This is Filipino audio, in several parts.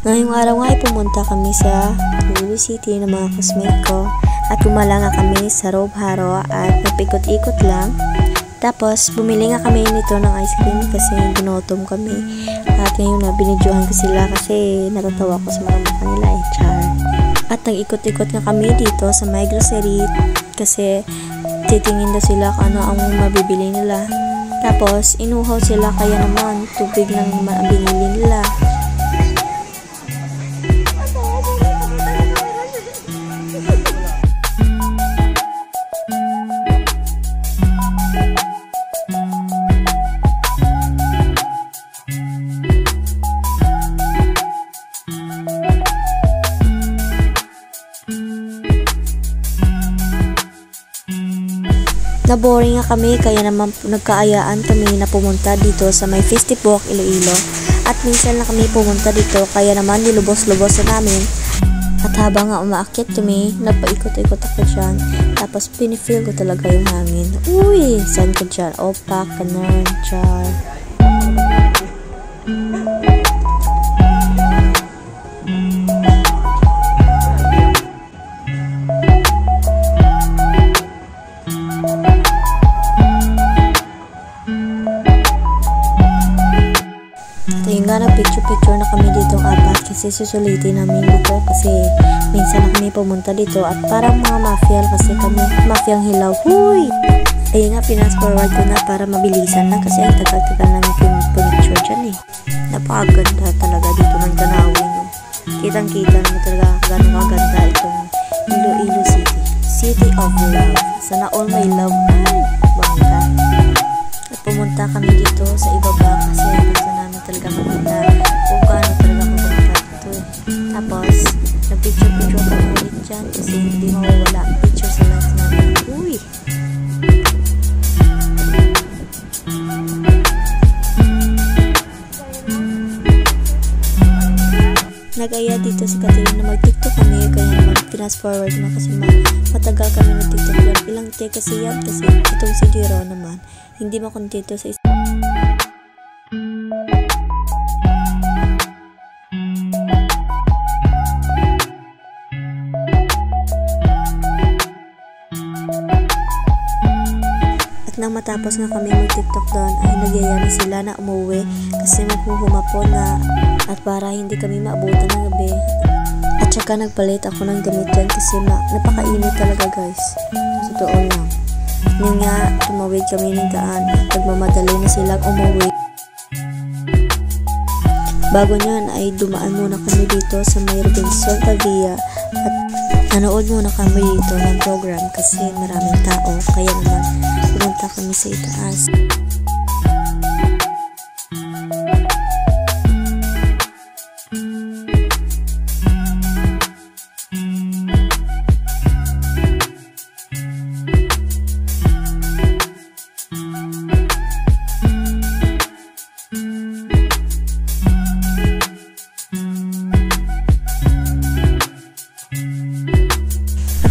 Ngayong araw nga ay pumunta kami sa Iloilo City ng mga classmate ko at gumala nga kami sa Rob Haro at nagpikot-ikot lang. Tapos bumili nga kami nito ng ice cream kasi ginutom kami at ngayon na binidyohan ko sila kasi natatawa ko sa mga mukha nila char. At nag-ikot-ikot nga kami dito sa my grocery kasi titingin daw sila kung ano ang mabibili nila. Tapos inuhaw sila kaya naman tubig lang naman ang binili nila. Naboring nga kami kaya naman nagkaayaan kami na pumunta dito sa may Festibok Iloilo at minsan lang kami pumunta dito kaya naman nilubos-lubos na namin at habang nga umaakyat kami napaikot-ikot ako dyan tapos pinifeel ko talaga yung hangin. Uy! Saan ka dyan? Opak ka na dyan. Ayun nga, nag-picture-picture na kami dito apat kasi susulitin namin dito kasi minsan na kami pumunta dito at parang mga mafia kasi kami mafia ang hilaw. Huy! Ayun nga, pinas-forward ko na para mabilisan na kasi ang tagal-tagal namin picture dyan eh. Napakaganda talaga dito ng tanawin. No? Kitang-kita naman talaga gano'ng kaganda itong Iloilo City. City of Love. Sana all my love. Ay, bangga. At pumunta kami dito sa ibaba kasi gusto namin talaga makita kung gaano talaga maganda ito eh. Tapos, nag-picture-picture kami ulit dyan kasi hindi mawawala ang picture sa life namin. Uy! Nag-aya dito si Catherine na mag-tiktok kami kaya naman pinas-forward na kasi matagal kami nag-tiktok lang. Ilang take kasi yan kasi itong si Diro naman hindi makontento sa isa. At nang matapos na kami mag-tiktok doon ay nagyaya na sila na umuwi kasi maghuhumapon na at para hindi kami maabutan ng gabi. At saka nagpalit ako ng damit dyan kasi napakainit talaga guys. Sa totoo lang. Ngayon nga, tumawid kami ng daan. Nagmamadali na silang umuwi. Bago niyan ay dumaan muna kami dito sa may Robinson Pavia at nanood muna kami dito ng program kasi maraming tao. Kaya naman pumunta kami sa itaas.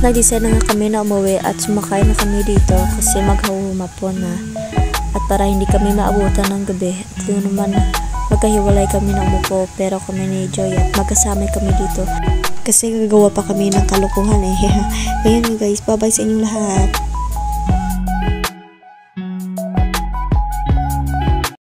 Nag-decide na nga kami na umuwi at sumakay na kami dito kasi maghuhumapon na at para hindi kami maabutan ng gabi at yun naman magkahiwalay kami na umupo pero kami ni Joy at magkasama kami dito kasi gagawa pa kami ng kalokohan eh. Ayun guys, bye bye sa inyong lahat.